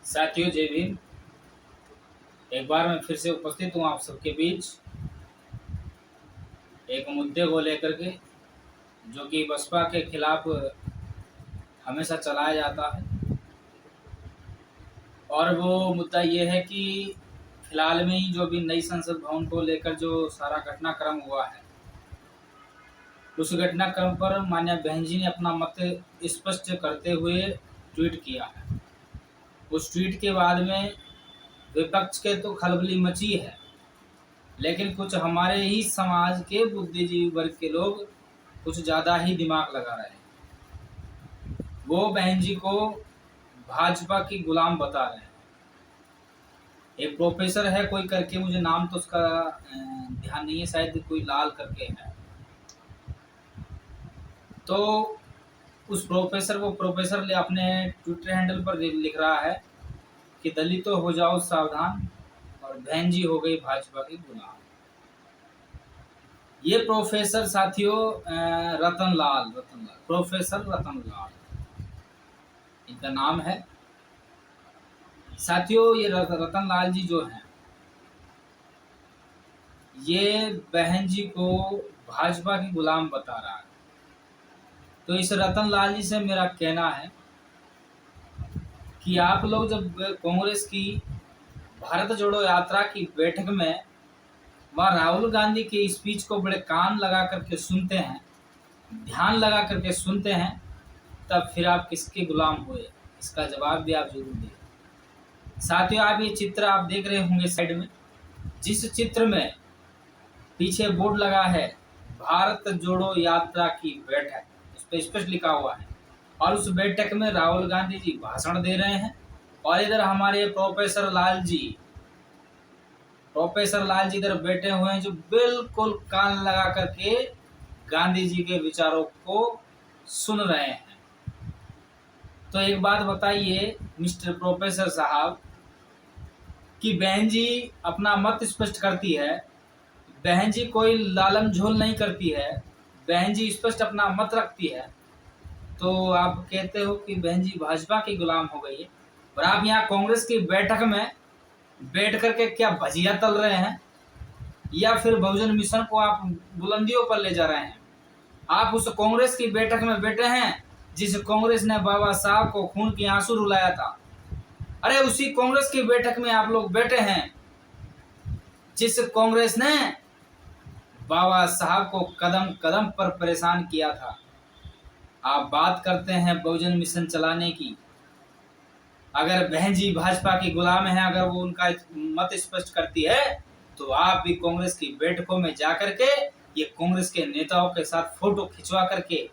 साथियों, जय भीम। एक बार मैं फिर से उपस्थित हूँ आप सबके बीच एक मुद्दे को लेकर के, जो कि बसपा के खिलाफ हमेशा चलाया जाता है। और वो मुद्दा ये है कि फिलहाल में ही जो भी नई संसद भवन को लेकर जो सारा घटनाक्रम हुआ है, उस घटनाक्रम पर माननीय बहन जी ने अपना मत स्पष्ट करते हुए ट्वीट किया है। उस ट्वीट के बाद में विपक्ष के तो खलबली मची है, लेकिन कुछ हमारे ही समाज के बुद्धिजीवी वर्ग के लोग कुछ ज़्यादा ही दिमाग लगा रहे हैं। वो बहन जी को भाजपा की गुलाम बता रहे हैं। एक प्रोफेसर है कोई करके, मुझे नाम तो उसका ध्यान नहीं है, शायद कोई लाल करके है। तो उस प्रोफेसर ले अपने ट्विटर हैंडल पर लिख रहा है कि दलितों हो जाओ सावधान और बहन जी हो गई भाजपा की गुलाम। ये प्रोफेसर साथियों प्रोफेसर रतन लाल इनका नाम है। साथियों, ये रतन लाल जी जो हैं, ये बहन जी को भाजपा की गुलाम बता रहा है। तो इस रतन लाल जी से मेरा कहना है कि आप लोग जब कांग्रेस की भारत जोड़ो यात्रा की बैठक में वहाँ राहुल गांधी की स्पीच को बड़े कान लगा करके सुनते हैं, ध्यान लगा करके सुनते हैं, तब फिर आप किसके गुलाम हुए, इसका जवाब भी आप जरूर दें। साथियों, आप ये चित्र आप देख रहे होंगे साइड में, जिस चित्र में पीछे बोर्ड लगा है भारत जोड़ो यात्रा की बैठक, उस पर स्पष्ट लिखा हुआ है। और उस बैठक में राहुल गांधी जी भाषण दे रहे हैं और इधर हमारे प्रोफेसर लाल जी इधर बैठे हुए हैं, जो बिल्कुल कान लगा करके गांधी जी के विचारों को सुन रहे हैं। तो एक बात बताइए मिस्टर प्रोफेसर साहब, कि बहन जी अपना मत स्पष्ट करती है, बहन जी कोई लालम झोल नहीं करती है, बहन जी स्पष्ट अपना मत रखती है, तो आप कहते हो कि बहन जी भाजपा की गुलाम हो गई है। और आप यहाँ कांग्रेस की बैठक में बैठ करके क्या भजिया तल रहे हैं, या फिर बहुजन मिशन को आप बुलंदियों पर ले जा रहे हैं। आप उस कांग्रेस की बैठक में बैठे हैं जिस कांग्रेस ने बाबा साहब को खून के आंसू रुलाया था। अरे उसी कांग्रेस की बैठक में आप लोग बैठे हैं जिस कांग्रेस ने बाबा साहब को कदम कदम पर परेशान किया था। आप बात करते हैं बहुजन मिशन चलाने की। अगर बहन जी भाजपा की गुलाम है, अगर वो उनका मत स्पष्ट करती है, तो आप भी कांग्रेस की बैठकों में जाकर के ये कांग्रेस के नेताओं के साथ फोटो खिंचवा करके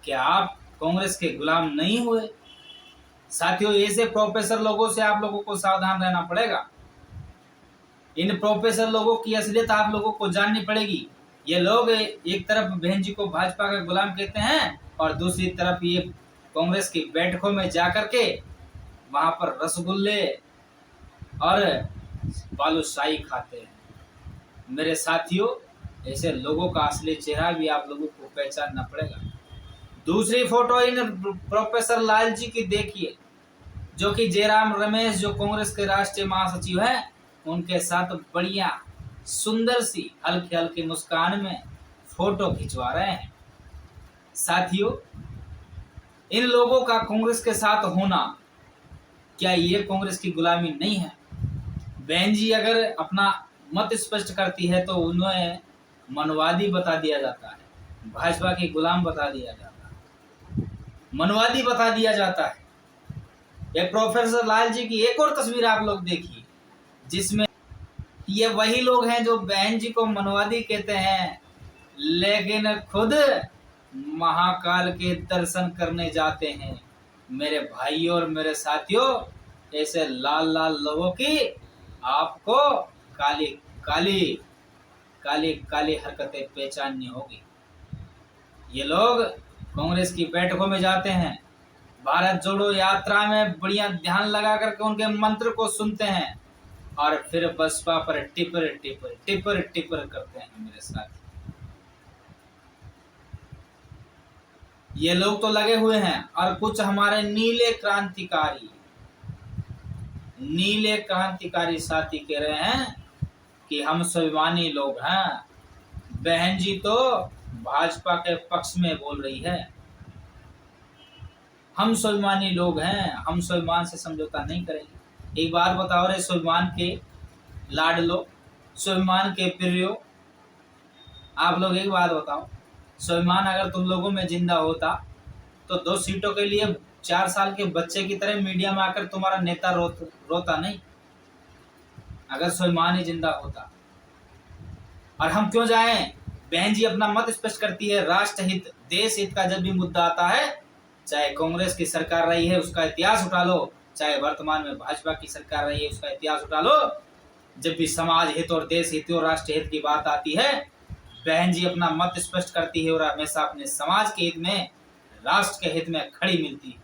क्या आप कांग्रेस के गुलाम नहीं हुए? साथियों, ऐसे प्रोफेसर लोगों से आप लोगों को सावधान रहना पड़ेगा। इन प्रोफेसर लोगों की असलियत आप लोगों को जाननी पड़ेगी। ये लोग एक तरफ बहन जी को भाजपा का गुलाम कहते हैं और दूसरी तरफ ये कांग्रेस की बैठकों में जाकर के वहां पर रसगुल्ले और बालूशाही खाते हैं। मेरे साथियों, ऐसे लोगों का असली चेहरा भी आप लोगों को पहचानना पड़ेगा। दूसरी फोटो इन प्रोफेसर लाल जी की देखिए, जो कि जयराम रमेश जो कांग्रेस के राष्ट्रीय महासचिव हैं, उनके साथ बढ़िया सुंदर सी हल्की हल्की मुस्कान में फोटो खिंचवा रहे हैं। साथियों, इन लोगों का कांग्रेस के साथ होना, क्या ये कांग्रेस की गुलामी नहीं है? बहन जी अगर अपना मत स्पष्ट करती है तो उन्हें मनवादी बता दिया जाता है, भाजपा की गुलाम बता दिया जाता है, मनवादी बता दिया जाता है। एक प्रोफेसर लाल जी की एक और तस्वीर आप लोग देखिए, जिसमें ये वही लोग हैं जो बहन जी को मनवादी कहते हैं, लेकिन खुद महाकाल के दर्शन करने जाते हैं। मेरे भाइयों और मेरे साथियों, ऐसे लाल लाल लोगों की आपको काली काली काली काली हरकतें पहचाननी होगी। ये लोग कांग्रेस की बैठकों में जाते हैं, भारत जोड़ो यात्रा में बढ़िया ध्यान लगा करके उनके मंत्र को सुनते हैं और फिर बसपा पर टिपर टिपर टिपर टिपर करते हैं। मेरे साथ ये लोग तो लगे हुए हैं, और कुछ हमारे नीले क्रांतिकारी नीले क्रांतिकारी साथी कह रहे हैं कि हम स्वाभिमानी लोग हैं। बहन जी तो भाजपा के पक्ष में बोल रही है। हम स्वाभिमानी लोग हैं, हम स्वाभिमान से समझौता नहीं करेंगे। एक बात बताओ रे स्वाभिमान के लाडलो, स्वाभिमान के प्रियो, आप लोग एक बात बताओ, स्वाभिमान अगर तुम लोगों में जिंदा होता तो 2 सीटों के लिए 4 साल के बच्चे की तरह मीडिया में आकर तुम्हारा नेता रोता नहीं, अगर स्वाभिमान ही जिंदा होता। और हम क्यों जाएं? बहन जी अपना मत स्पष्ट करती है। राष्ट्र हित, देश हित का जब भी मुद्दा आता है, चाहे कांग्रेस की सरकार रही है उसका इतिहास उठा लो, चाहे वर्तमान में भाजपा की सरकार रही है उसका इतिहास उठा लो, जब भी समाज हित और देश हित और राष्ट्र हित की बात आती है, बहन जी अपना मत स्पष्ट करती है और हमेशा अपने समाज के हित में, राष्ट्र के हित में खड़ी मिलती है।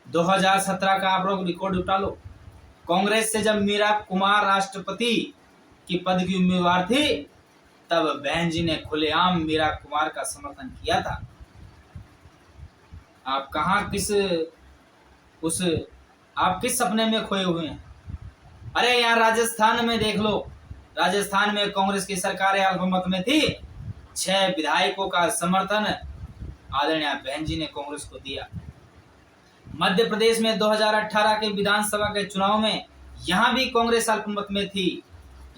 2017 का आप लोग रिकॉर्ड उठा लो। कांग्रेस से जब मीरा कुमार राष्ट्रपति की पद की उम्मीदवार थी, तब बहन जी ने खुलेआम मीरा कुमार का समर्थन किया था। आप कहां आप किस सपने में खोए हुए हैं? अरे यहाँ राजस्थान में देख लो, राजस्थान में कांग्रेस की सरकार अल्पमत में थी, 6 विधायकों का समर्थन आदरणीय बहन जी ने कांग्रेस को दिया। मध्य प्रदेश में 2018 के विधानसभा के चुनाव में यहाँ भी कांग्रेस अल्पमत में थी,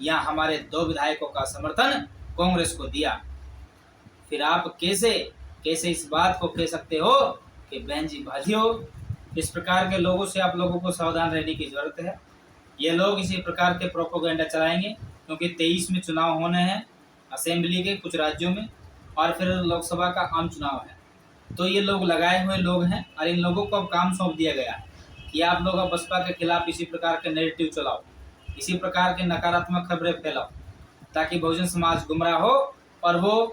यहाँ हमारे 2 विधायकों का समर्थन कांग्रेस को दिया। फिर आप कैसे इस बात को कह सकते हो कि बहन जी भाजी हो? इस प्रकार के लोगों से आप लोगों को सावधान रहने की जरूरत है। ये लोग इसी प्रकार के प्रोपोगेंडा चलाएंगे, क्योंकि 23 में चुनाव होने हैं असेंबली के कुछ राज्यों में, और फिर लोकसभा का आम चुनाव है। तो ये लोग लगाए हुए लोग हैं और इन लोगों को अब काम सौंप दिया गया है कि आप लोग अब बसपा के खिलाफ इसी प्रकार के नैरेटिव चलाओ, इसी प्रकार के नकारात्मक खबरें फैलाओ, ताकि बहुजन समाज गुमराह हो और वो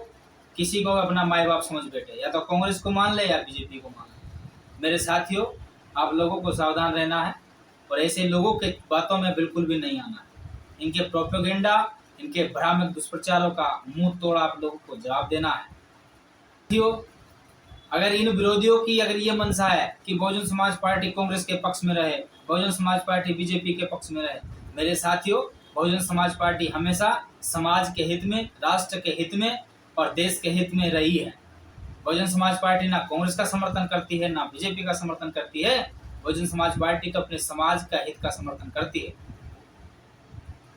किसी को अपना माई बाप समझ बैठे, या तो कांग्रेस को मान ले या बीजेपी को मान ले। मेरे साथियों, आप लोगों को सावधान रहना है और ऐसे लोगों के बातों में बिल्कुल भी नहीं आना है। इनके प्रोपेगेंडा, इनके भ्रामक दुष्प्रचारों का मुंह तोड़ आप लोगों को जवाब देना है। साथियों, अगर इन विरोधियों की अगर ये मंशा है कि बहुजन समाज पार्टी कांग्रेस के पक्ष में रहे, बहुजन समाज पार्टी बीजेपी के पक्ष में रहे, मेरे साथियों, बहुजन समाज पार्टी हमेशा समाज के हित में, राष्ट्र के हित में और देश के हित में रही है। बहुजन समाज पार्टी ना कांग्रेस का समर्थन करती है, ना बीजेपी का समर्थन करती है। बहुजन समाज पार्टी तो अपने समाज का हित का समर्थन करती है।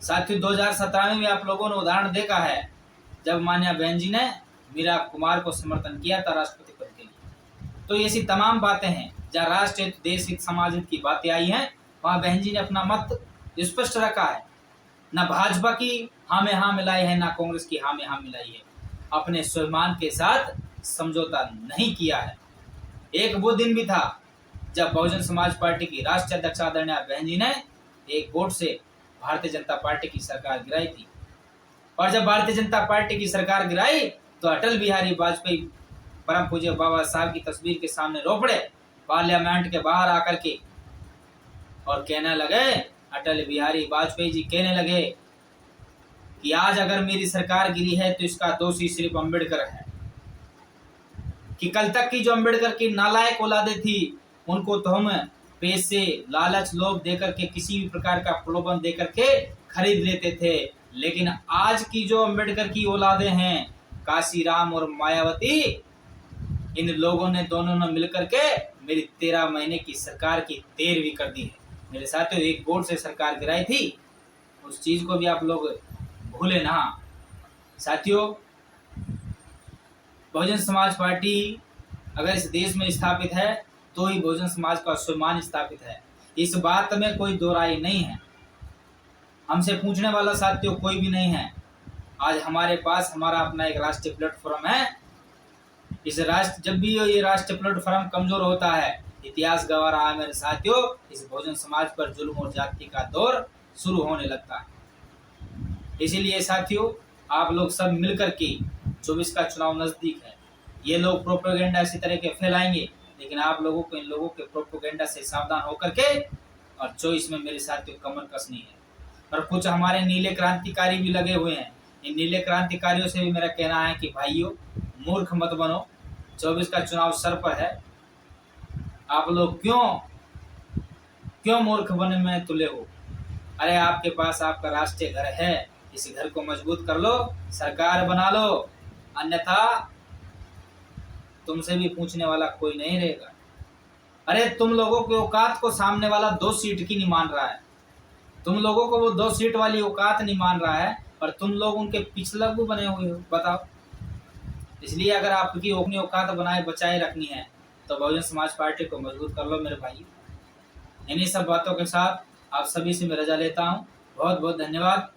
साथियों, 2017 में भी आप लोगों ने उदाहरण देखा है, जब मान्या बहन जी ने मीरा कुमार को समर्थन किया था राष्ट्रपति पद के लिए। तो ऐसी तमाम बातें हैं जहाँ राष्ट्र हित, देश हित, समाज हित की बातें आई हैं, वहाँ बहन जी ने अपना मत स्पष्ट रखा है। ना भाजपा की हाँ में हाँ मिलाई है, ना कांग्रेस की हाँ में हाँ मिलाई है। अपने स्वाभिमान के साथ समझौता नहीं किया है। एक वो दिन भी था जब बहुजन समाज पार्टी की राष्ट्रीय अध्यक्ष आदरणीय बहन जी ने एक वोट से भारतीय जनता पार्टी की सरकार गिराई थी, और जब भारतीय जनता पार्टी की सरकार गिराई तो अटल बिहारी वाजपेयी परम पूज्य बाबा साहब की तस्वीर के सामने रो पड़े, पार्लियामेंट के बाहर आकर के, और कहने लगे, अटल बिहारी वाजपेयी जी कहने लगे कि आज अगर मेरी सरकार गिरी है तो इसका दोषी सिर्फ अम्बेडकर है, कि कल तक की जो अम्बेडकर की नालायक औलादे थी उनको तो हम पैसे, लालच, लोभ देकर के, किसी भी प्रकार का प्रलोभन देकर के खरीद लेते थे, लेकिन आज की जो अम्बेडकर की औलादे हैं, काशीराम और मायावती, इन लोगों ने दोनों ने मिलकर के मेरी 13 महीने की सरकार की 13वीं कर दी है। मेरे साथियों, एक वोट से सरकार गिराई थी, उस चीज को भी आप लोग भूले ना। साथियों, बहुजन समाज पार्टी अगर इस देश में स्थापित है तो ही बहुजन समाज का स्वाभिमान स्थापित है, इस बात में कोई दो राय नहीं है। हमसे पूछने वाला साथियों कोई भी नहीं है। आज हमारे पास हमारा अपना एक राष्ट्रीय प्लेटफॉर्म है। इस राष्ट्र, जब भी ये राष्ट्रीय प्लेटफॉर्म कमजोर होता है, इतिहास गवा रहा है मेरे साथियों, इस बहुजन समाज पर जुल्म और जाति का दौर शुरू होने लगता है। इसीलिए साथियों, आप लोग सब मिलकर के, 24 का चुनाव नजदीक है, ये लोग प्रोपेगेंडा इसी तरह के फैलाएंगे, लेकिन आप लोगों को इन लोगों के प्रोपेगेंडा से सावधान होकर के और 24 में मेरे साथियों कमर कसनी है। और कुछ हमारे नीले क्रांतिकारी भी लगे हुए हैं। इन नीले क्रांतिकारियों से भी मेरा कहना है कि भाइयों, मूर्ख मत बनो। 24 का चुनाव सर पर है। आप लोग क्यों क्यों मूर्ख बने में तुले हो? अरे आपके पास आपका राष्ट्रीय घर है, इस घर को मजबूत कर लो, सरकार बना लो, अन्यथा तुमसे भी पूछने वाला कोई नहीं रहेगा। अरे तुम लोगों की औकात को सामने वाला 2 सीट की नहीं मान रहा है, तुम लोगों को वो 2 सीट वाली औकात नहीं मान रहा है, और तुम लोग उनके पिछलग्गू बने हुए हो। बताओ। इसलिए अगर आपकी अपनी औकात बनाए बचाए रखनी है तो बहुजन समाज पार्टी को मजबूत कर लो मेरे भाई। इन्हीं सब बातों के साथ आप सभी से मैं रजा लेता हूँ। बहुत बहुत धन्यवाद।